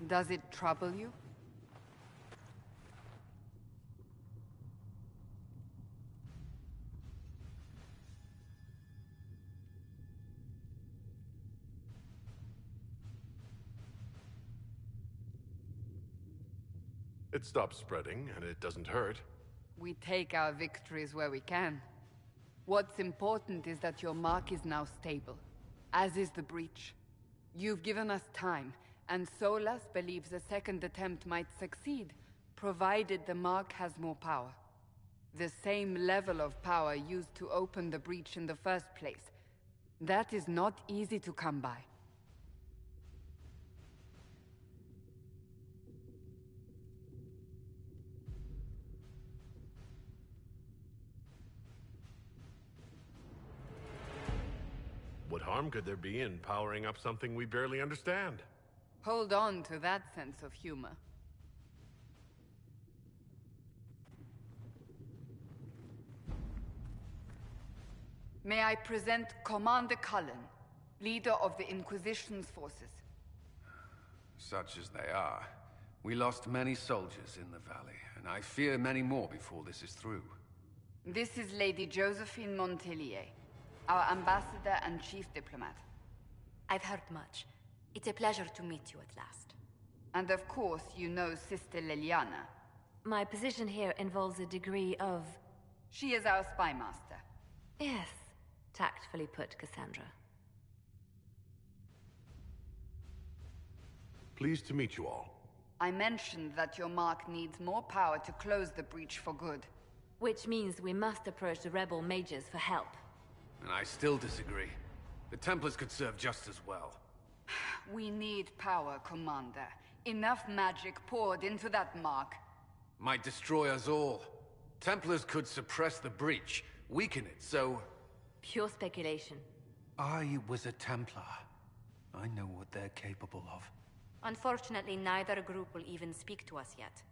Does it trouble you? It stops spreading, and it doesn't hurt. We take our victories where we can. What's important is that your mark is now stable, as is the breach. You've given us time, and Solas believes a second attempt might succeed, provided the mark has more power. The same level of power used to open the breach in the first place. That is not easy to come by. What harm could there be in powering up something we barely understand? Hold on to that sense of humor. May I present Commander Cullen, leader of the Inquisition's forces. Such as they are. We lost many soldiers in the valley, and I fear many more before this is through. This is Lady Josephine Montelier, our ambassador and chief diplomat. I've heard much. It's a pleasure to meet you at last. And of course, you know Sister Liliana. My position here involves a degree of... She is our spy master. Yes, tactfully put, Cassandra. Pleased to meet you all. I mentioned that your mark needs more power to close the breach for good. Which means we must approach the rebel mages for help. And I still disagree. The Templars could serve just as well. We need power, Commander. Enough magic poured into that mark. Might destroy us all. Templars could suppress the breach, weaken it, so... Pure speculation. I was a Templar. I know what they're capable of. Unfortunately, neither group will even speak to us yet.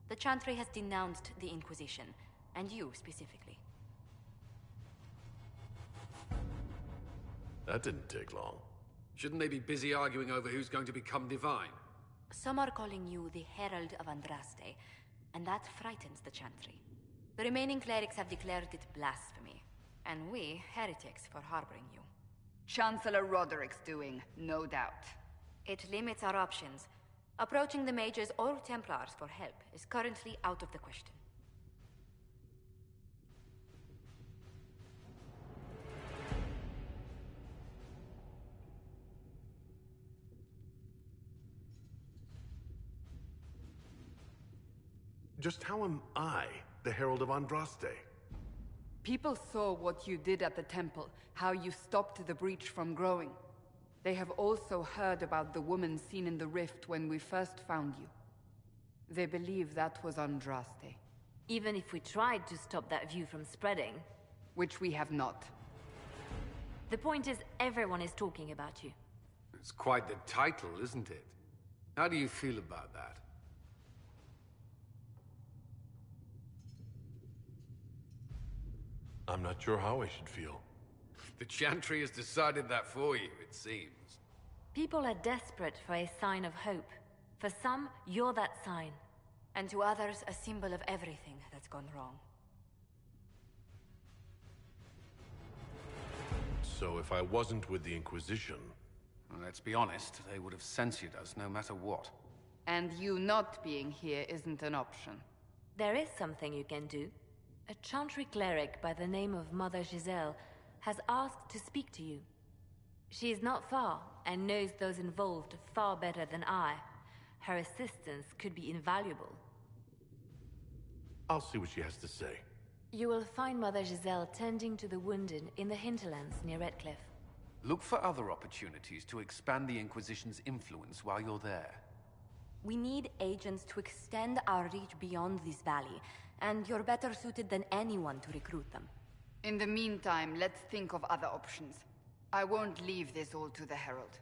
The Chantry has denounced the Inquisition, and you specifically. That didn't take long. Shouldn't they be busy arguing over who's going to become divine? Some are calling you the Herald of Andraste, and that frightens the Chantry. The remaining clerics have declared it blasphemy, and we, heretics, for harboring you. Chancellor Roderick's doing, no doubt. It limits our options. Approaching the mages or Templars for help is currently out of the question. Just how am I the Herald of Andraste? People saw what you did at the temple, how you stopped the breach from growing. They have also heard about the woman seen in the rift when we first found you. They believe that was Andraste. Even if we tried to stop that view from spreading... Which we have not. The point is, everyone is talking about you. It's quite the title, isn't it? How do you feel about that? I'm not sure how I should feel. The Chantry has decided that for you, it seems. People are desperate for a sign of hope. For some, you're that sign. And to others, a symbol of everything that's gone wrong. So if I wasn't with the Inquisition... Well, let's be honest, they would have censored us no matter what. And you not being here isn't an option. There is something you can do. A Chantry cleric by the name of Mother Giselle has asked to speak to you. She is not far, and knows those involved far better than I. Her assistance could be invaluable. I'll see what she has to say. You will find Mother Giselle tending to the wounded in the hinterlands near Redcliffe. Look for other opportunities to expand the Inquisition's influence while you're there. We need agents to extend our reach beyond this valley, and you're better suited than anyone to recruit them. In the meantime, let's think of other options. I won't leave this all to the Herald.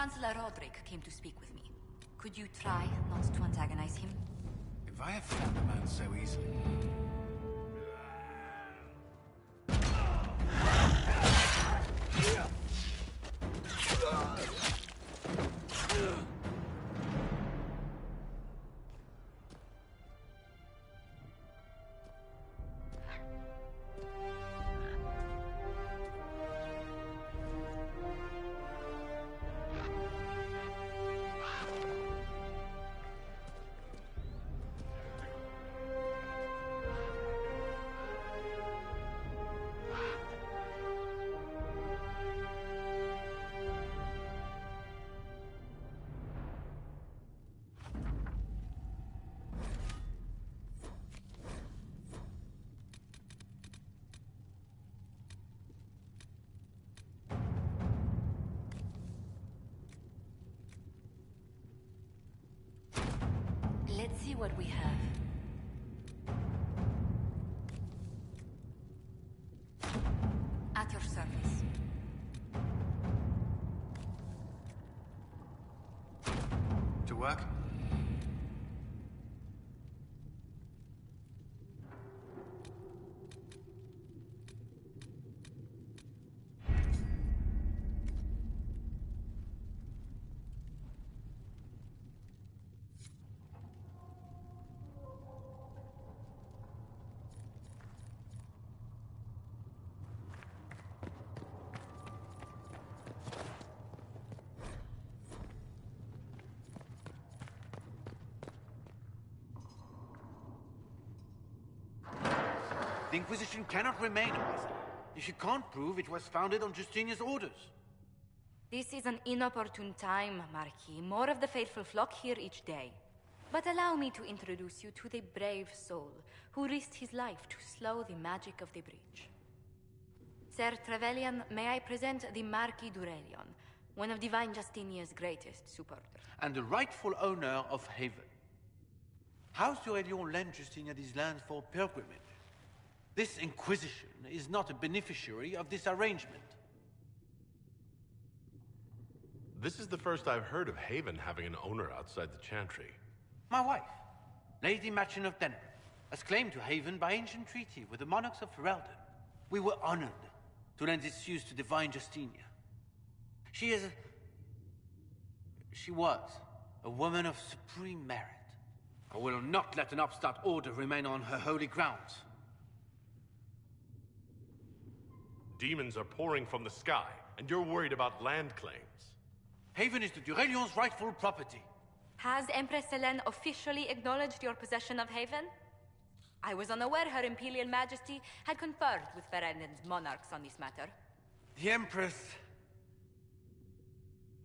Chancellor Roderick came to speak with me. Could you try not to antagonize him? If I have found the man so easily... Let's see what we have. At your service. To work? The Inquisition cannot remain oppressive if you can't prove it was founded on Justinian's orders. This is an inopportune time, Marquis. More of the faithful flock here each day. But allow me to introduce you to the brave soul who risked his life to slow the magic of the breach. Sir Trevelyan, may I present the Marquis d'Aurelion, one of Divine Justinia's greatest supporters. And the rightful owner of Haven. House d'Aurelion lent Justinia these lands for pilgrimage. This Inquisition is not a beneficiary of this arrangement. This is the first I've heard of Haven having an owner outside the Chantry. My wife, Lady Machin of Denver, has claim to Haven by ancient treaty with the monarchs of Ferelden. We were honored to lend its use to Divine Justinia. She was a woman of supreme merit. I will not let an upstart order remain on her holy grounds. Demons are pouring from the sky, and you're worried about land claims. Haven is the d'Aurelion's rightful property. Has Empress Selene officially acknowledged your possession of Haven? I was unaware Her Imperial Majesty had conferred with Ferelden's monarchs on this matter. The Empress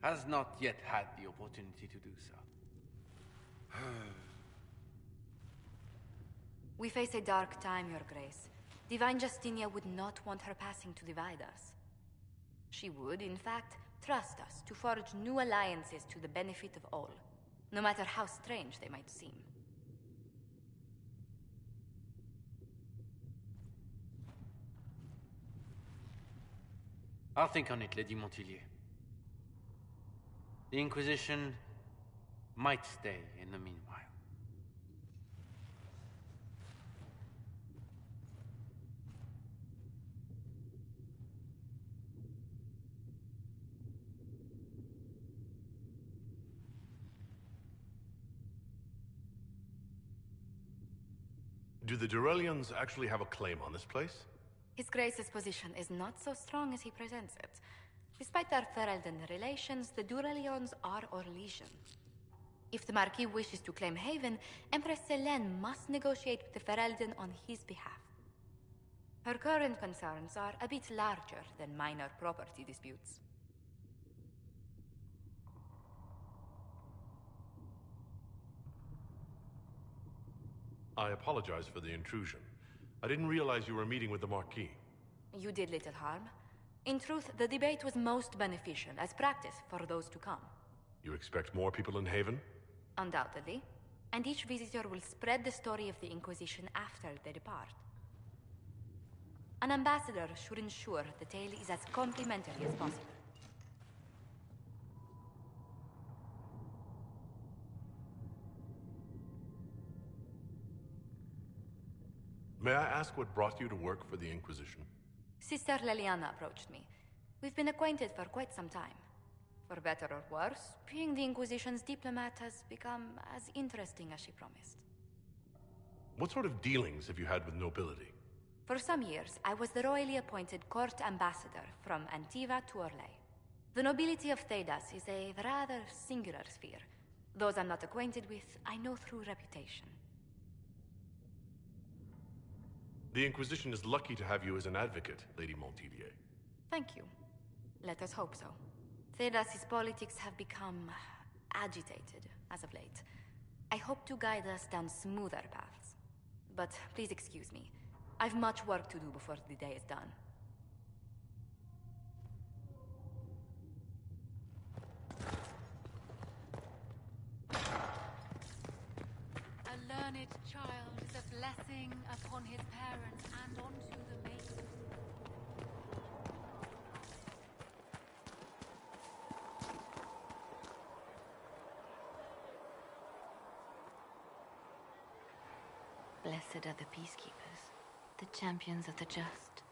has not yet had the opportunity to do so. We face a dark time, Your Grace. Divine Justinia would not want her passing to divide us. She would, in fact, trust us to forge new alliances to the benefit of all, no matter how strange they might seem. I'll think on it, Lady Montillier. The Inquisition might stay in the meanwhile. Do the d'Aurelians actually have a claim on this place? His Grace's position is not so strong as he presents it. Despite our Ferelden relations, the d'Aurelians are our legion. If the Marquis wishes to claim Haven, Empress Selene must negotiate with the Ferelden on his behalf. Her current concerns are a bit larger than minor property disputes. I apologize for the intrusion. I didn't realize you were meeting with the Marquis. You did little harm. In truth, the debate was most beneficial as practice for those to come. You expect more people in Haven? Undoubtedly. And each visitor will spread the story of the Inquisition after they depart. An ambassador should ensure the tale is as complimentary as possible. May I ask what brought you to work for the Inquisition? Sister Leliana approached me. We've been acquainted for quite some time. For better or worse, being the Inquisition's diplomat has become as interesting as she promised. What sort of dealings have you had with nobility? For some years, I was the royally appointed court ambassador from Antiva to Orlais. The nobility of Thedas is a rather singular sphere. Those I'm not acquainted with, I know through reputation. The Inquisition is lucky to have you as an advocate, Lady Montilier. Thank you. Let us hope so. Thedas' politics have become agitated as of late. I hope to guide us down smoother paths. But please excuse me. I've much work to do before the day is done. A learned child is a blessing upon his parents and onto the maker. Blessed are the peacekeepers, the champions of the just.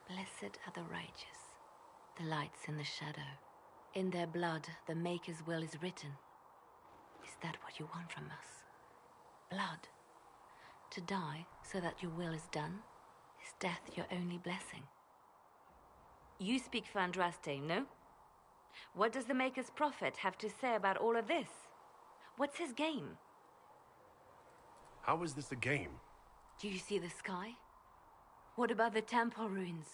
Blessed are the righteous, the lights in the shadow. In their blood, the Maker's will is written. Is that what you want from us? Blood? To die so that your will is done? Is death your only blessing? You speak for Andraste, no? What does the Maker's prophet have to say about all of this? What's his game? How is this a game? Do you see the sky? What about the temple ruins?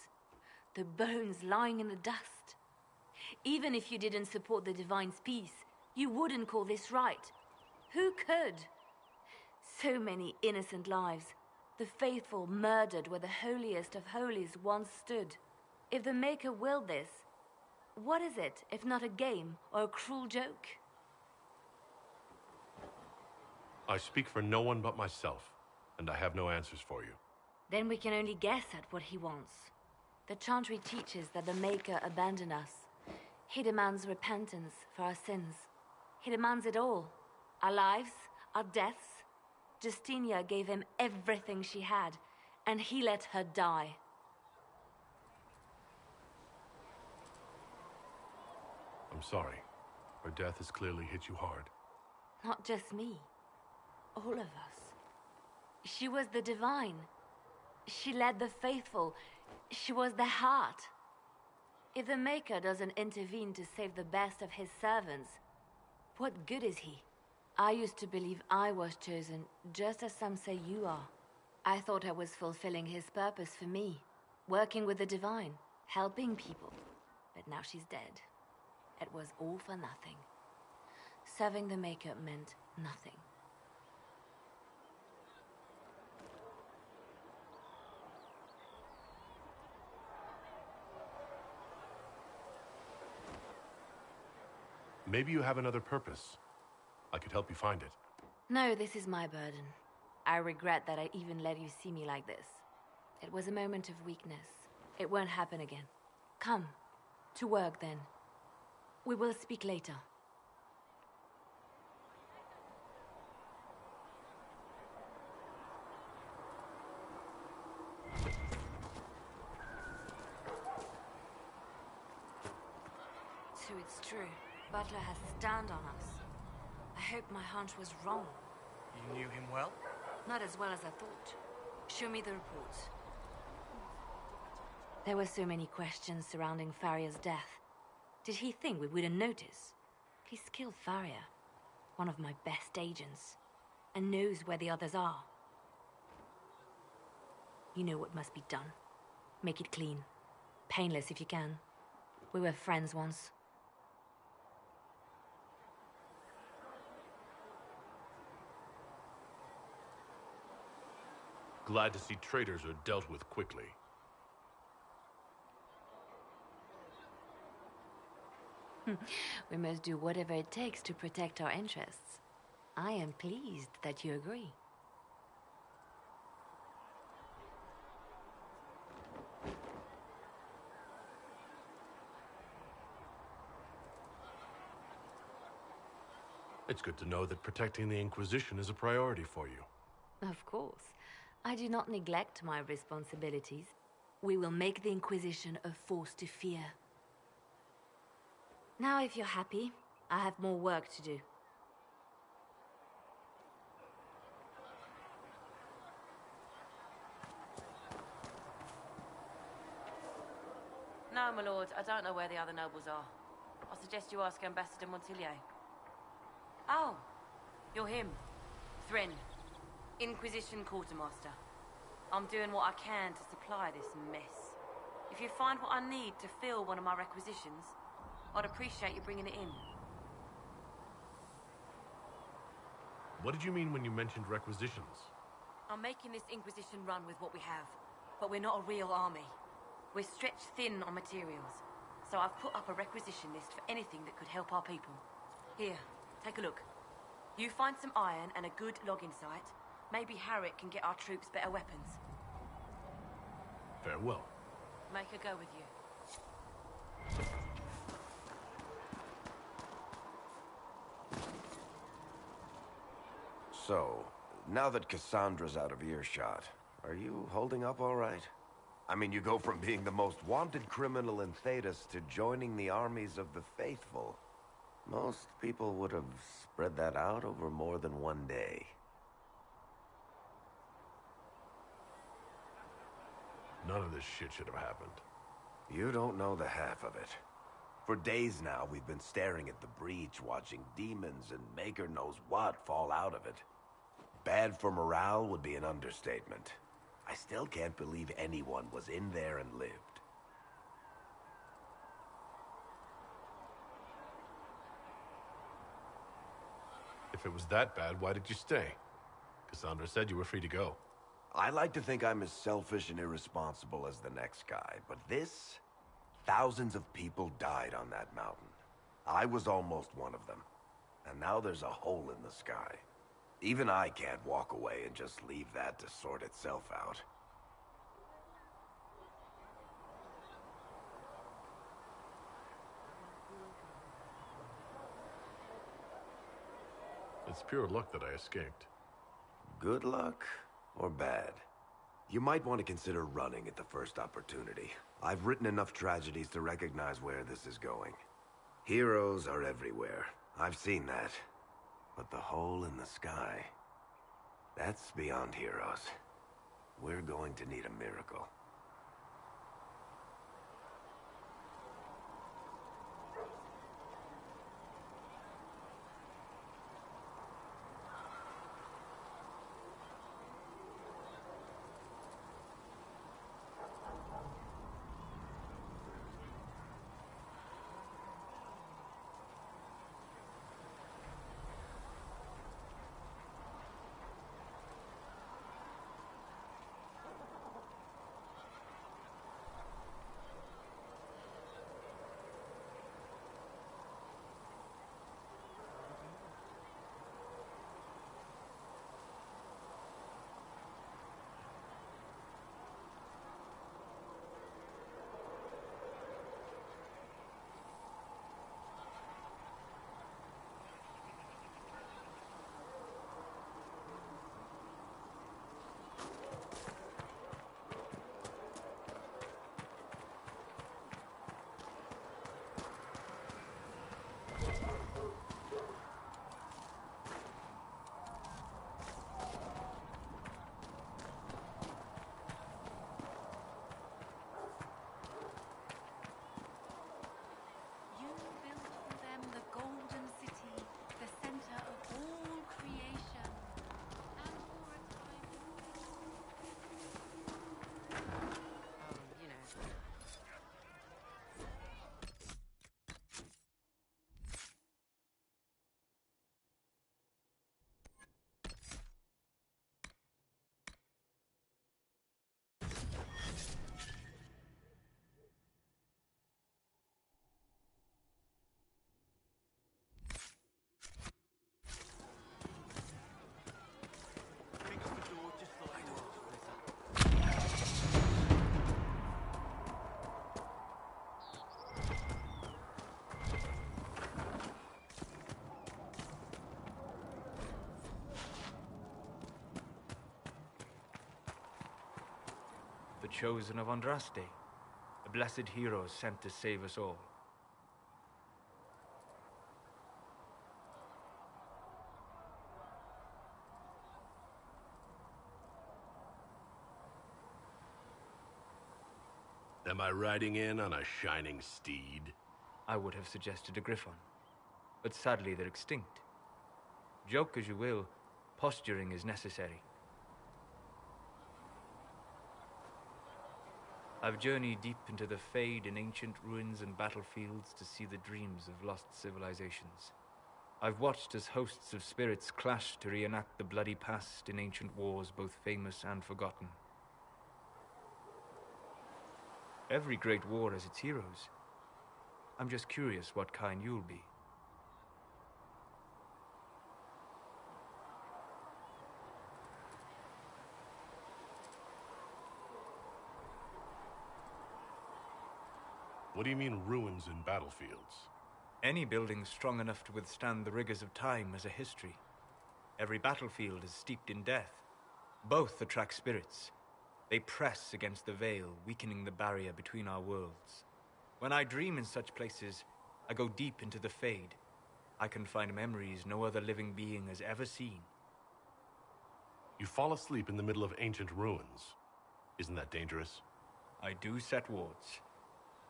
The bones lying in the dust? Even if you didn't support the Divine's peace, you wouldn't call this right. Who could? So many innocent lives. The faithful murdered where the holiest of holies once stood. If the Maker willed this, what is it if not a game or a cruel joke? I speak for no one but myself, and I have no answers for you. Then we can only guess at what he wants. The Chantry teaches that the Maker abandoned us. He demands repentance for our sins. He demands it all. Our lives, our deaths. Justinia gave him everything she had, and he let her die. I'm sorry. Her death has clearly hit you hard. Not just me. All of us. She was the Divine. She led the faithful. She was their heart. If the Maker doesn't intervene to save the best of his servants, what good is he? I used to believe I was chosen, just as some say you are. I thought I was fulfilling his purpose for me, working with the Divine, helping people. But now she's dead. It was all for nothing. Serving the Maker meant nothing. Maybe you have another purpose. I could help you find it. No, this is my burden. I regret that I even let you see me like this. It was a moment of weakness. It won't happen again. Come. To work, then. We will speak later. So it's true. Butler has stand on us. I hope my hunch was wrong. You knew him well? Not as well as I thought. Show me the reports. There were so many questions surrounding Faria's death. Did he think we wouldn't notice? He's killed Faria, one of my best agents, and knows where the others are. You know what must be done. Make it clean. Painless if you can. We were friends once. Glad to see traitors are dealt with quickly. We must do whatever it takes to protect our interests. I am pleased that you agree. It's good to know that protecting the Inquisition is a priority for you. Of course. I do not neglect my responsibilities. We will make the Inquisition a force to fear. Now, if you're happy, I have more work to do. No, my lord, I don't know where the other nobles are. I suggest you ask Ambassador Montilyet. Oh, you're him. Thrin, Inquisition Quartermaster. I'm doing what I can to supply this mess. If you find what I need to fill one of my requisitions, I'd appreciate you bringing it in. What did you mean when you mentioned requisitions? I'm making this Inquisition run with what we have, but we're not a real army. We're stretched thin on materials, so I've put up a requisition list for anything that could help our people. Here, take a look. You find some iron and a good logging site, maybe Harriet can get our troops better weapons. Farewell. Make her go with you. So, now that Cassandra's out of earshot, are you holding up all right? I mean, you go from being the most wanted criminal in Thedas to joining the armies of the faithful. Most people would have spread that out over more than one day. None of this shit should have happened. You don't know the half of it. For days now, we've been staring at the breach, watching demons and maker knows what fall out of it. Bad for morale would be an understatement. I still can't believe anyone was in there and lived. If it was that bad, why did you stay? Cassandra said you were free to go. I like to think I'm as selfish and irresponsible as the next guy, but this... Thousands of people died on that mountain. I was almost one of them. And now there's a hole in the sky. Even I can't walk away and just leave that to sort itself out. It's pure luck that I escaped. Good luck or bad? You might want to consider running at the first opportunity. I've written enough tragedies to recognize where this is going. Heroes are everywhere. I've seen that. But the hole in the sky... that's beyond heroes. We're going to need a miracle. the chosen of Andraste, a blessed hero sent to save us all. Am I riding in on a shining steed? I would have suggested a griffon, but sadly they're extinct. Joke as you will, posturing is necessary. I've journeyed deep into the Fade in ancient ruins and battlefields to see the dreams of lost civilizations. I've watched as hosts of spirits clash to reenact the bloody past in ancient wars both famous and forgotten. Every great war has its heroes. I'm just curious what kind you'll be. What do you mean, ruins in battlefields? Any building strong enough to withstand the rigors of time has a history. Every battlefield is steeped in death. Both attract spirits. They press against the veil, weakening the barrier between our worlds. When I dream in such places, I go deep into the Fade. I can find memories no other living being has ever seen. You fall asleep in the middle of ancient ruins. Isn't that dangerous? I do set wards.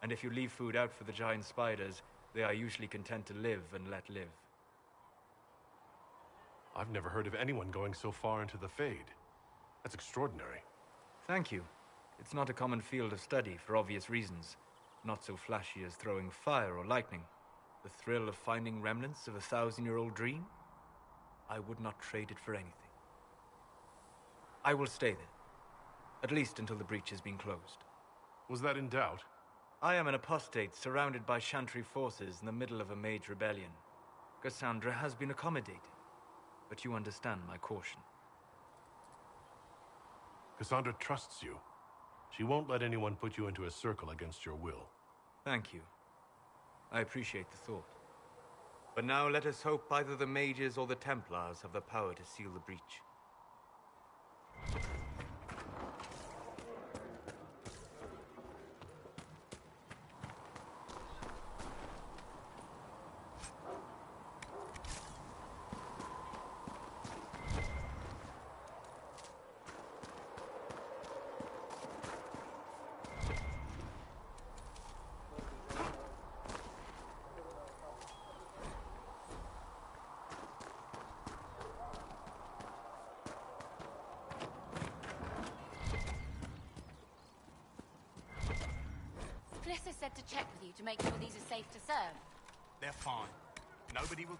And if you leave food out for the giant spiders, they are usually content to live and let live. I've never heard of anyone going so far into the Fade. That's extraordinary. Thank you. It's not a common field of study for obvious reasons. Not so flashy as throwing fire or lightning. The thrill of finding remnants of a 1,000-year-old dream? I would not trade it for anything. I will stay there. At least until the breach has been closed. Was that in doubt? I am an apostate surrounded by Chantry forces in the middle of a mage rebellion. Cassandra has been accommodating, but you understand my caution. Cassandra trusts you. She won't let anyone put you into a circle against your will. Thank you. I appreciate the thought. But now let us hope either the mages or the Templars have the power to seal the breach. Fliss said to check with you to make sure these are safe to serve. They're fine. Nobody will...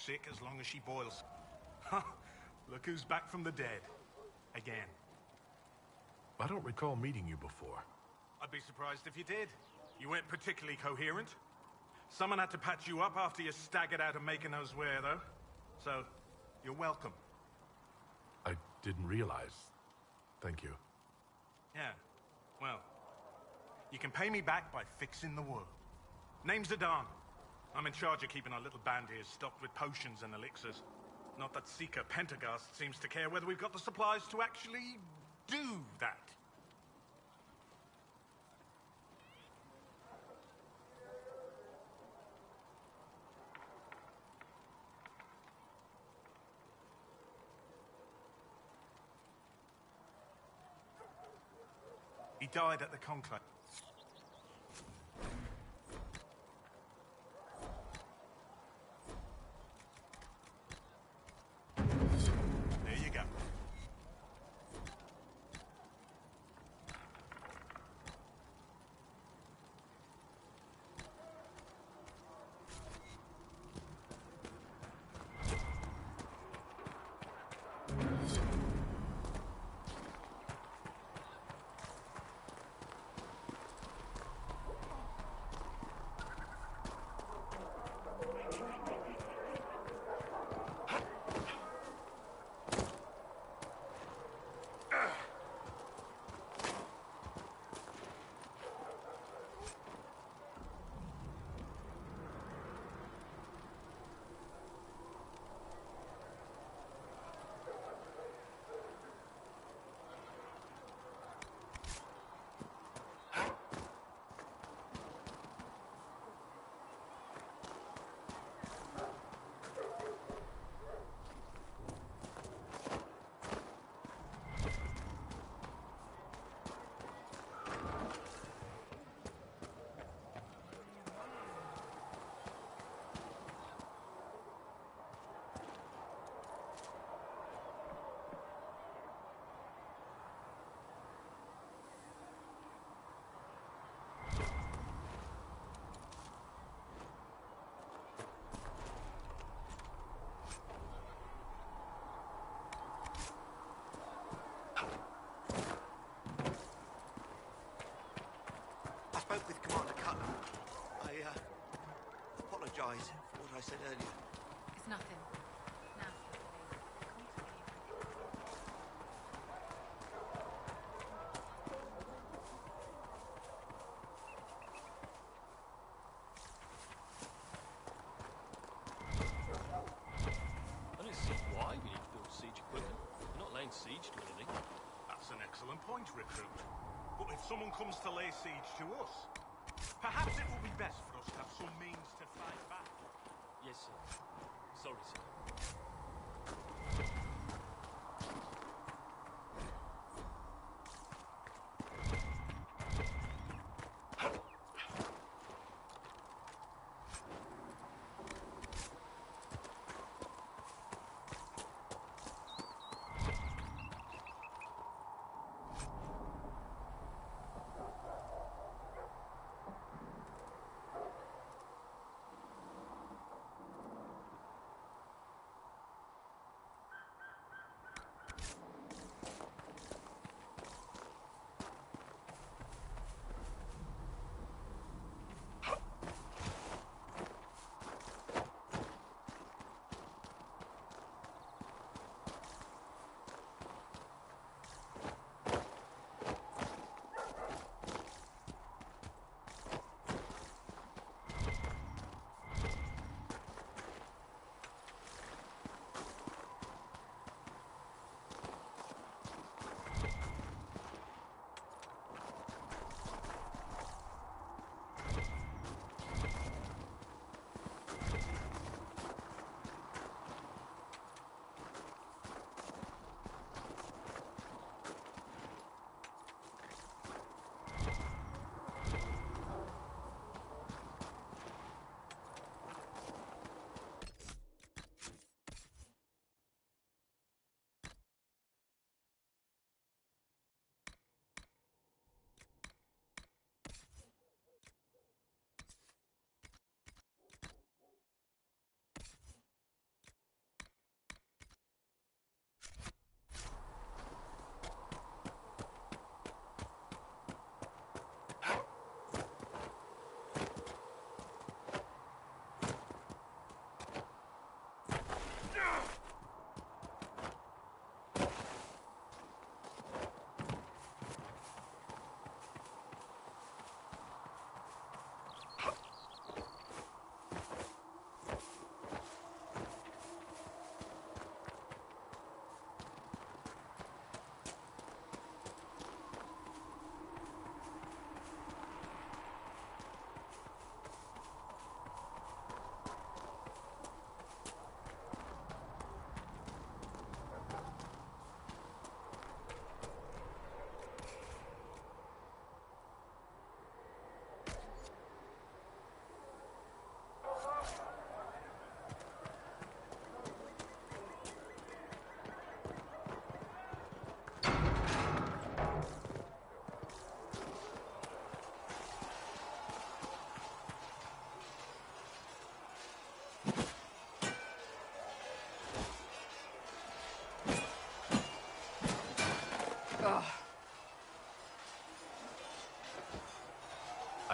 Sick as long as she boils. Look who's back from the dead. Again. I don't recall meeting you before. I'd be surprised if you did. You weren't particularly coherent. Someone had to patch you up after you staggered out of making us wear, though. So, you're welcome. I didn't realize. Thank you. Yeah, well, you can pay me back by fixing the world. Name's Adan. I'm in charge of keeping our little band here stocked with potions and elixirs. Not that Seeker Pentagast seems to care whether we've got the supplies to actually do that. He died at the conclave. There you go. apologize for what I said earlier. It's nothing. Now. I don't see why we need to build siege equipment. We're not laying siege to anything. That's an excellent point, recruit. But if someone comes to lay siege to us, perhaps it will be best for us to have some means to fight back. Yes, sir. Sorry, sir.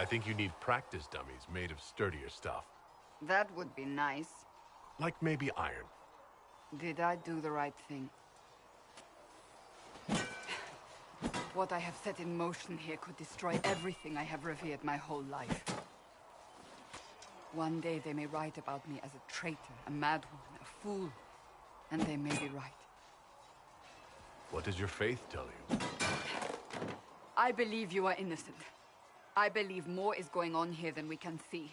I think you need practice dummies made of sturdier stuff. That would be nice. Like maybe iron. Did I do the right thing? What I have set in motion here could destroy everything I have revered my whole life. One day they may write about me as a traitor, a madwoman, a fool. And they may be right. What does your faith tell you? I believe you are innocent. I believe more is going on here than we can see.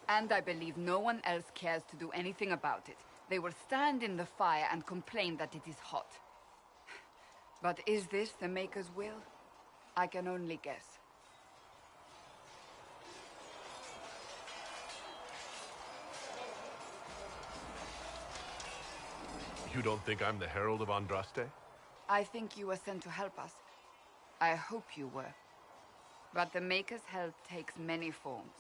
And I believe no one else cares to do anything about it. They will stand in the fire and complain that it is hot. But is this the Maker's will? I can only guess. You don't think I'm the Herald of Andraste? I think you were sent to help us. I hope you were. But the Maker's help takes many forms.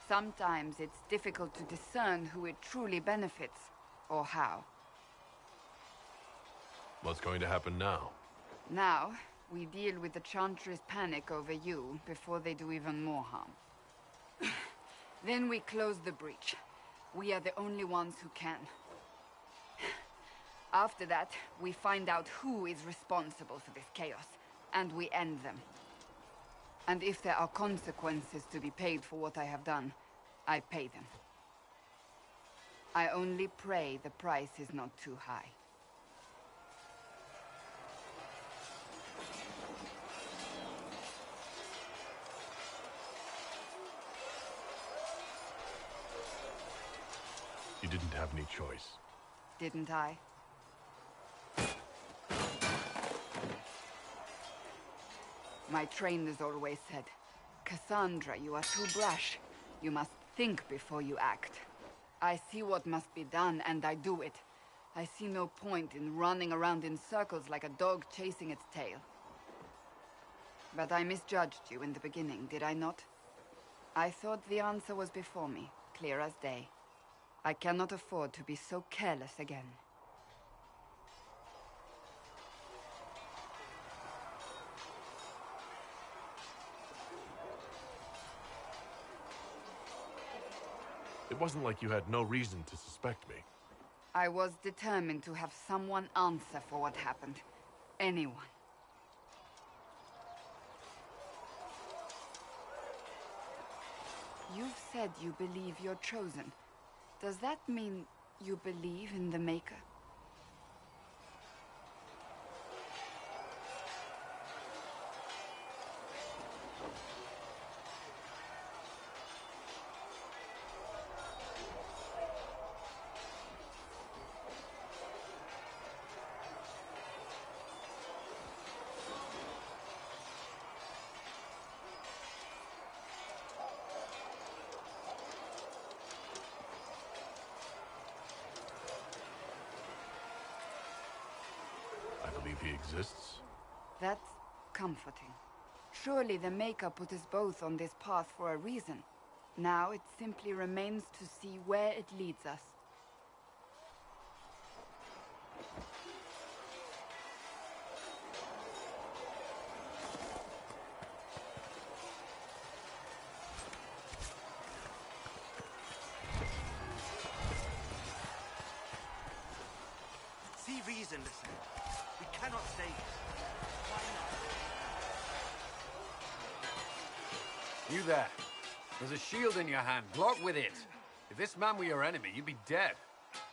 Sometimes it's difficult to discern who it truly benefits, or how. What's going to happen now? Now, we deal with the Chantry's panic over you before they do even more harm. Then we close the breach. We are the only ones who can. After that, we find out who is responsible for this chaos, and we end them. And if there are consequences to be paid for what I have done, I pay them. I only pray the price is not too high. You didn't have any choice. Didn't I? My trainers always said, Cassandra, you are too brash. You must think before you act. I see what must be done, and I do it. I see no point in running around in circles like a dog chasing its tail. But I misjudged you in the beginning, did I not? I thought the answer was before me, clear as day. I cannot afford to be so careless again. It wasn't like you had no reason to suspect me. I was determined to have someone answer for what happened. Anyone. You've said you believe you're chosen. Does that mean you believe in the Maker? He exists? That's comforting. Surely the Maker put us both on this path for a reason. Now it simply remains to see where it leads us. See reason, listen. We cannot stay here. Why not? You there. There's a shield in your hand. Block with it. If this man were your enemy, you'd be dead.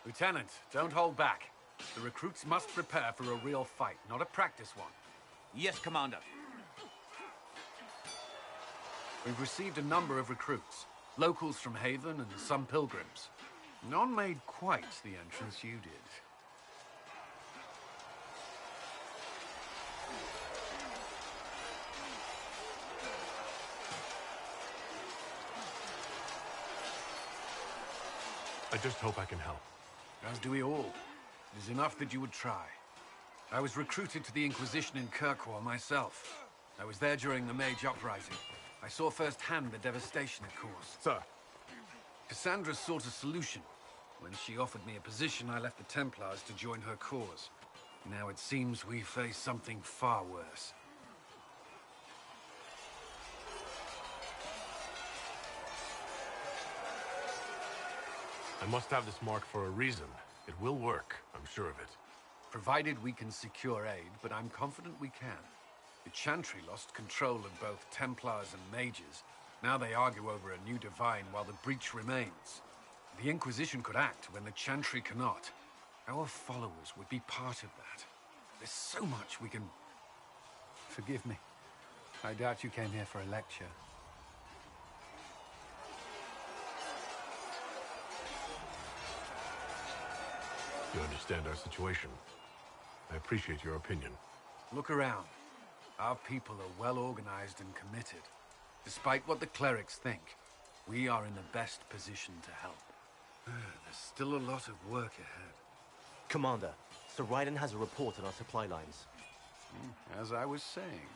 Lieutenant, don't hold back. The recruits must prepare for a real fight, not a practice one. Yes, Commander. We've received a number of recruits. Locals from Haven and some pilgrims. None made quite the entrance you did. I just hope I can help. As do we all. It is enough that you would try. I was recruited to the Inquisition in Kirkwall myself. I was there during the Mage Uprising. I saw firsthand the devastation it caused. Sir. Cassandra sought a solution. When she offered me a position, I left the Templars to join her cause. Now it seems we face something far worse. I must have this mark for a reason. It will work, I'm sure of it. Provided we can secure aid, but I'm confident we can. The Chantry lost control of both Templars and Mages. Now they argue over a new Divine while the breach remains. The Inquisition could act when the Chantry cannot. Our followers would be part of that. There's so much we can... Forgive me. I doubt you came here for a lecture. You understand our situation. I appreciate your opinion. Look around. Our people are well organized and committed. Despite what the clerics think, we are in the best position to help. There's still a lot of work ahead. Commander, Sir Raiden has a report on our supply lines. As I was saying.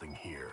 something here.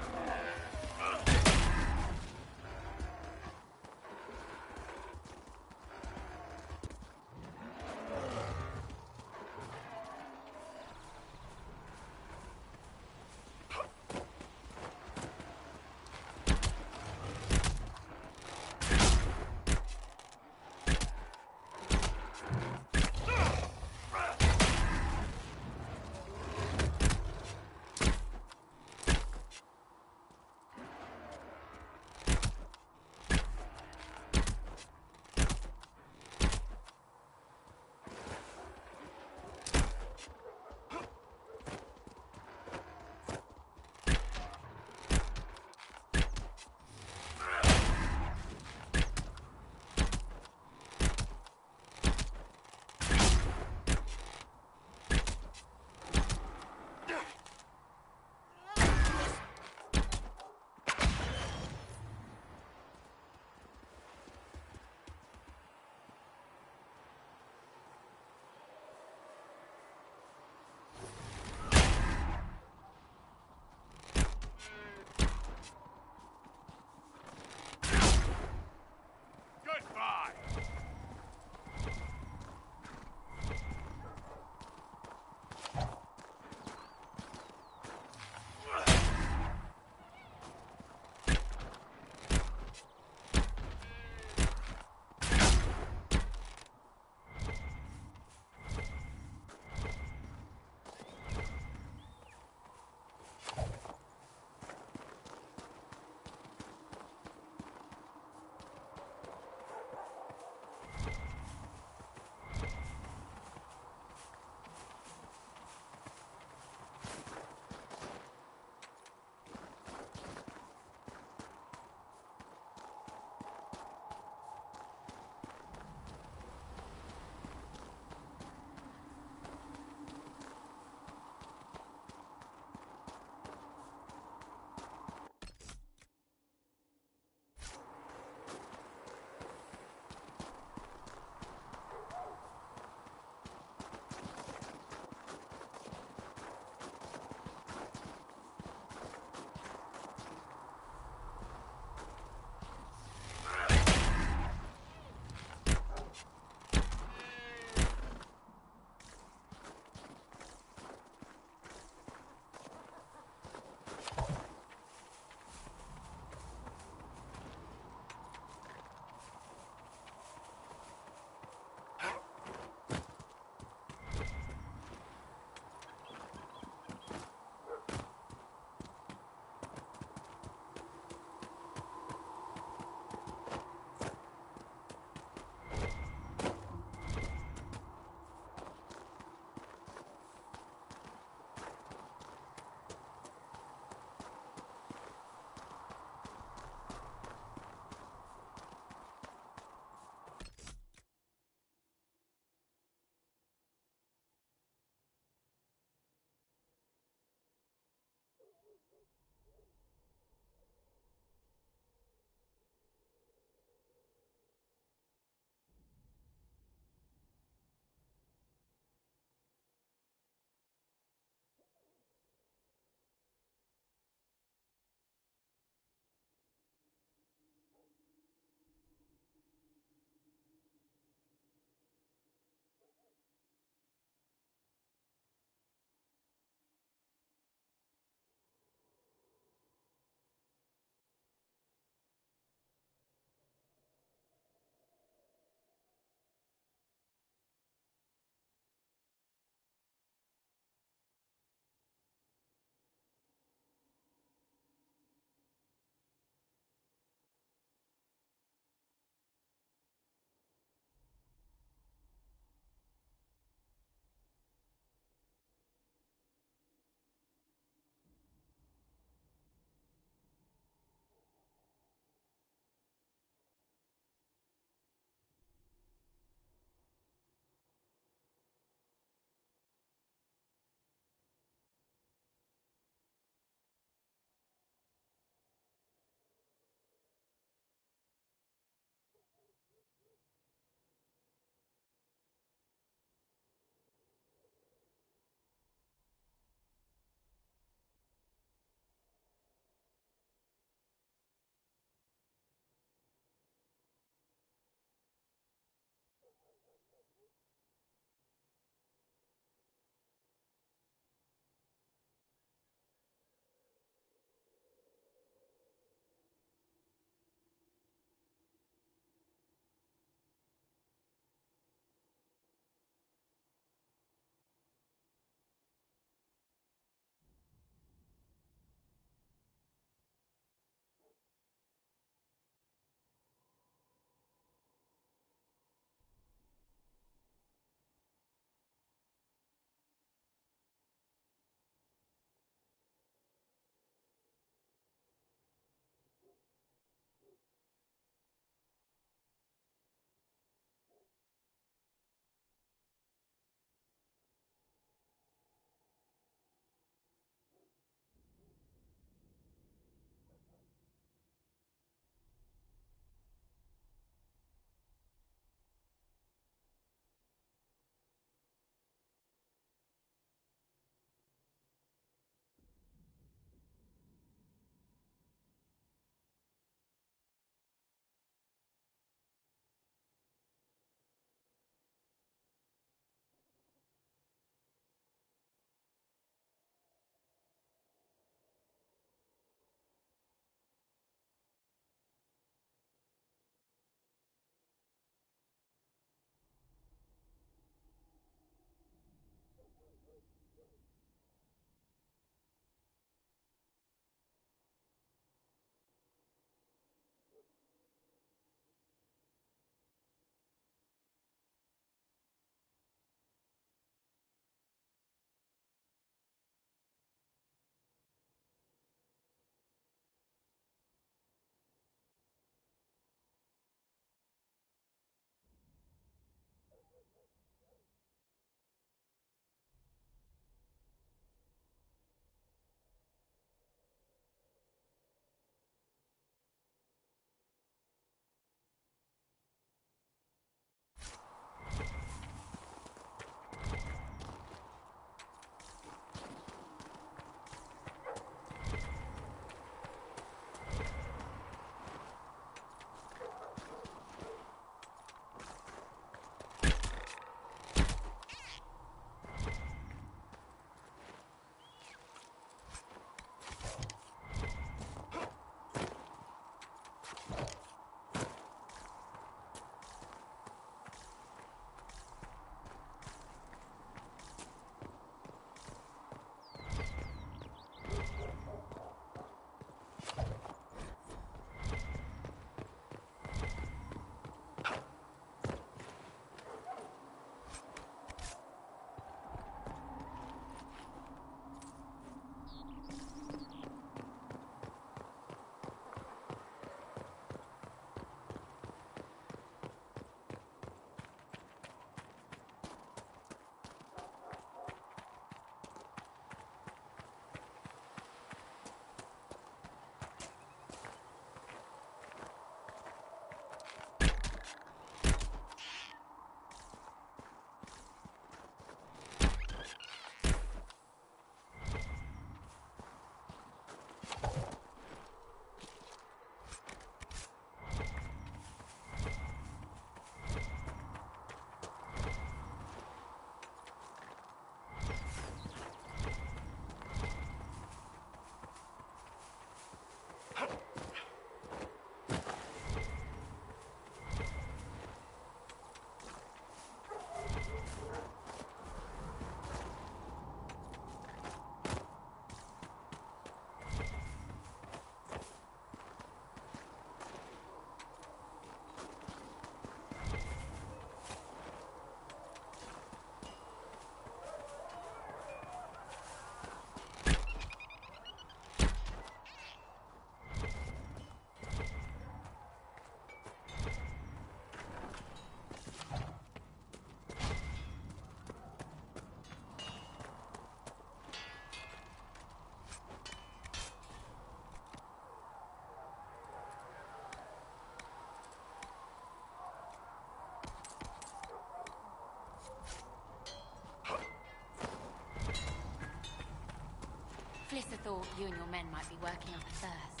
Callista thought you and your men might be working up a thirst.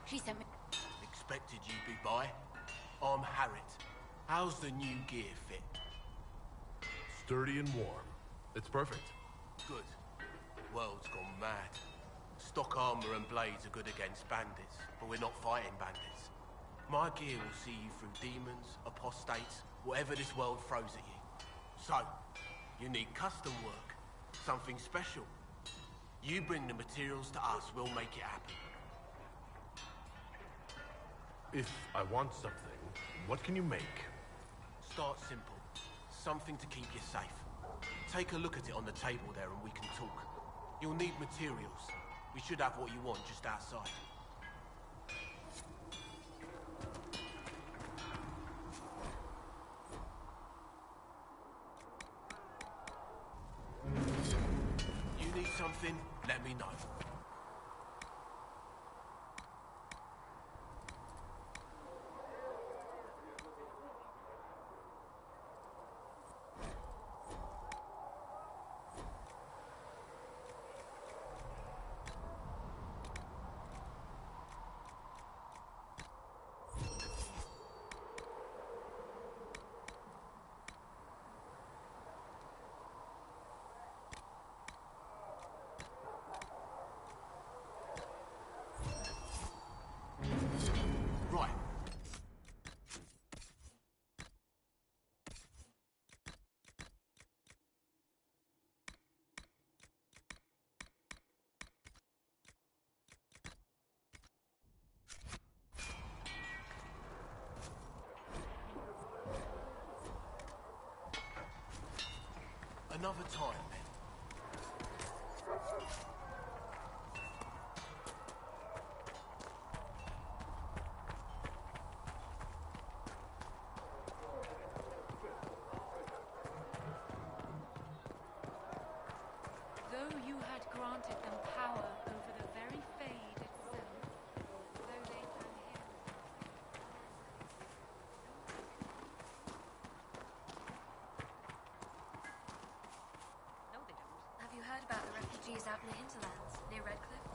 She sent me... Expected you'd be by. I'm Harriet. How's the new gear fit? Sturdy and warm. It's perfect. Good. World's gone mad. Stock armor and blades are good against bandits, but we're not fighting bandits. My gear will see you through demons, apostates, whatever this world throws at you. So, you need custom work, something special. You bring the materials to us, we'll make it happen. If I want something, what can you make? Start simple. Something to keep you safe. Take a look at it on the table there and we can talk. You'll need materials. We should have what you want just outside. You need something? Let me know. Right. Another time, then. Though you had granted them power over the very Fade itself, though they found him... No, they don't. Have you heard about the refugees out in the hinterlands, near Redcliffe?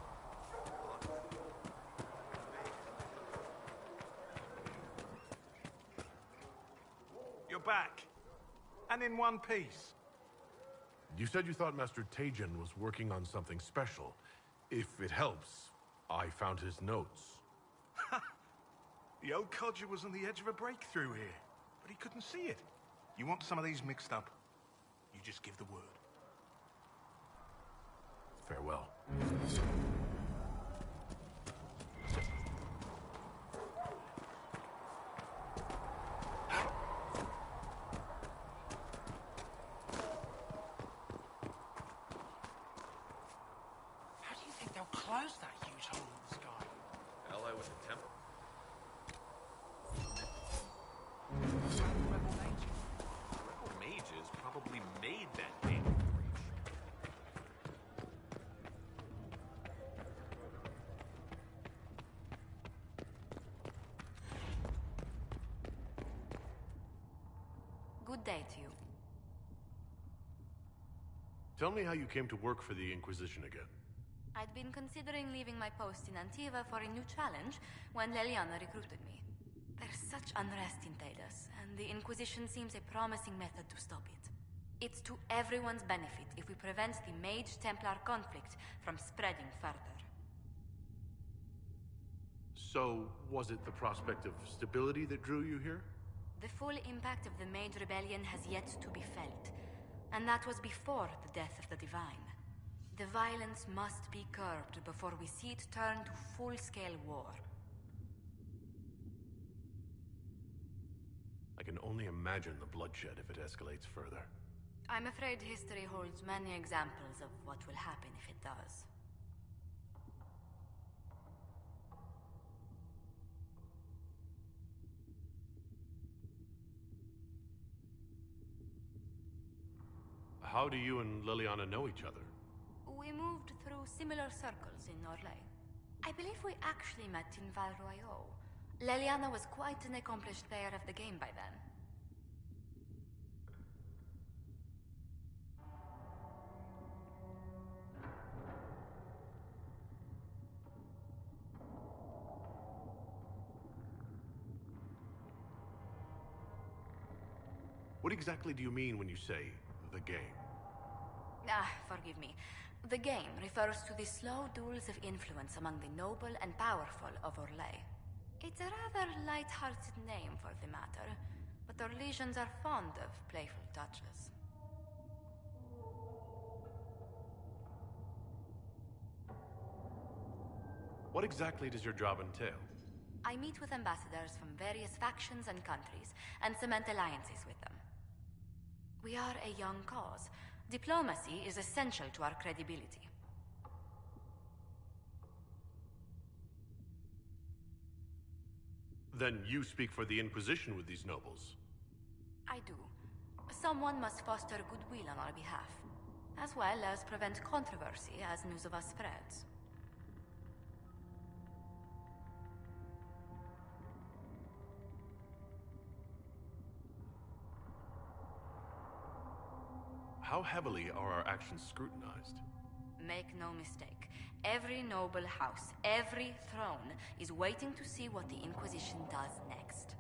You're back. And in one piece. You said you thought Master Tejan was working on something special. If it helps, I found his notes. The old codger was on the edge of a breakthrough here, but he couldn't see it. You want some of these mixed up? You just give the word. Farewell. How do you think they'll close that huge hole in the sky? Ally with the temple. Rebel mages probably made that painful breach. Good day to you. Tell me how you came to work for the Inquisition again. I'd been considering leaving my post in Antiva for a new challenge when Leliana recruited me. There's such unrest in Thedas, and the Inquisition seems a promising method to stop it. It's to everyone's benefit if we prevent the Mage-Templar conflict from spreading further. So, was it the prospect of stability that drew you here? The full impact of the Mage Rebellion has yet to be felt, and that was before the death of the Divine. The violence must be curbed before we see it turn to full-scale war. I can only imagine the bloodshed if it escalates further. I'm afraid history holds many examples of what will happen if it does. How do you and Liliana know each other? We moved through similar circles in Norlay. I believe we actually met in Val Royeaux. Leliana was quite an accomplished player of the game by then. What exactly do you mean when you say, the game? Forgive me. The game refers to the slow duels of influence among the noble and powerful of Orlais. It's a rather light-hearted name for the matter, but Orlesians are fond of playful touches. What exactly does your job entail? I meet with ambassadors from various factions and countries, and cement alliances with them. We are a young cause. Diplomacy is essential to our credibility. Then you speak for the Inquisition with these nobles? I do. Someone must foster goodwill on our behalf, as well as prevent controversy as news of us spreads. How heavily are our actions scrutinized? Make no mistake. Every noble house, every throne, is waiting to see what the Inquisition does next.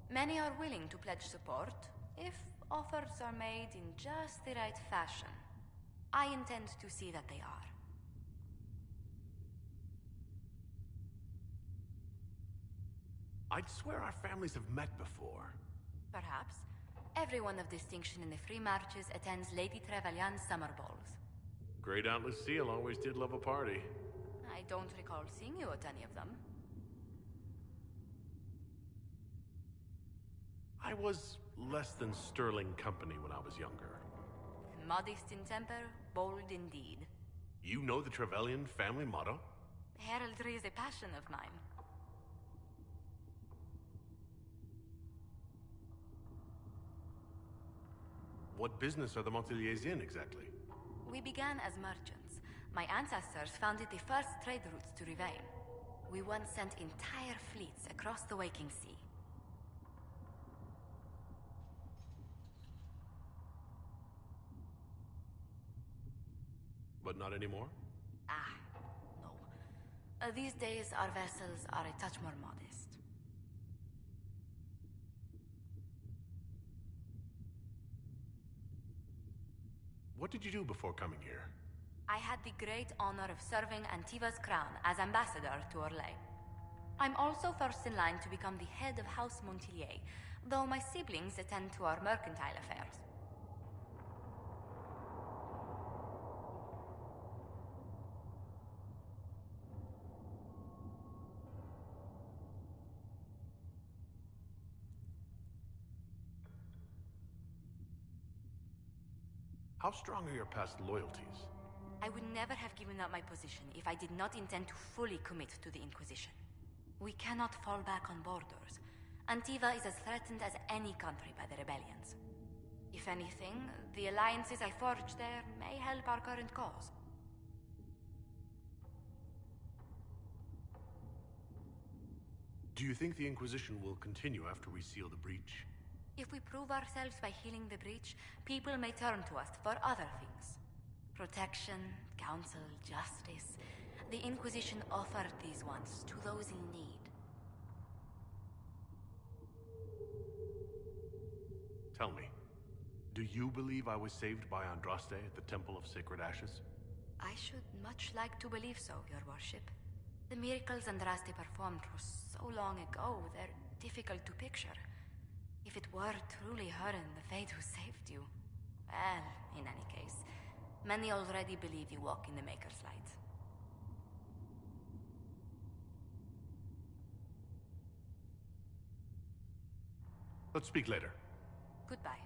Many are willing to pledge support, if offers are made in just the right fashion. I intend to see that they are. I'd swear our families have met before. Perhaps. Everyone of distinction in the Free Marches attends Lady Trevelyan's summer balls. Great Aunt Lucille always did love a party. I don't recall seeing you at any of them. I was less than sterling company when I was younger. Modest in temper, bold in deed. You know the Trevelyan family motto? Heraldry is a passion of mine. What business are the Monteliers in, exactly? We began as merchants. My ancestors founded the first trade routes to Rivain. We once sent entire fleets across the waking sea. But not anymore? No. These days, our vessels are a touch more modest. What did you do before coming here? I had the great honor of serving Antiva's crown as ambassador to Orlais. I'm also first in line to become the head of House Montelier, though my siblings attend to our mercantile affairs. How strong are your past loyalties? I would never have given up my position if I did not intend to fully commit to the Inquisition. We cannot fall back on borders. Antiva is as threatened as any country by the rebellions. If anything, the alliances I forged there may help our current cause. Do you think the Inquisition will continue after we seal the breach? If we prove ourselves by healing the breach, people may turn to us for other things. Protection, counsel, justice. The Inquisition offered these once to those in need. Tell me, do you believe I was saved by Andraste at the Temple of Sacred Ashes? I should much like to believe so, Your Worship. The miracles Andraste performed were so long ago, they're difficult to picture. If it were truly her and the Fate who saved you... Well, in any case, many already believe you walk in the Maker's light. Let's speak later. Goodbye.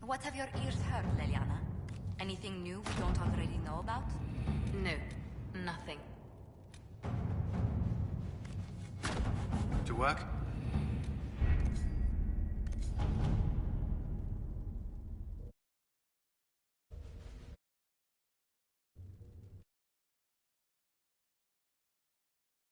What have your ears heard, Leliana? Anything new we don't already know about? No, nothing. To work?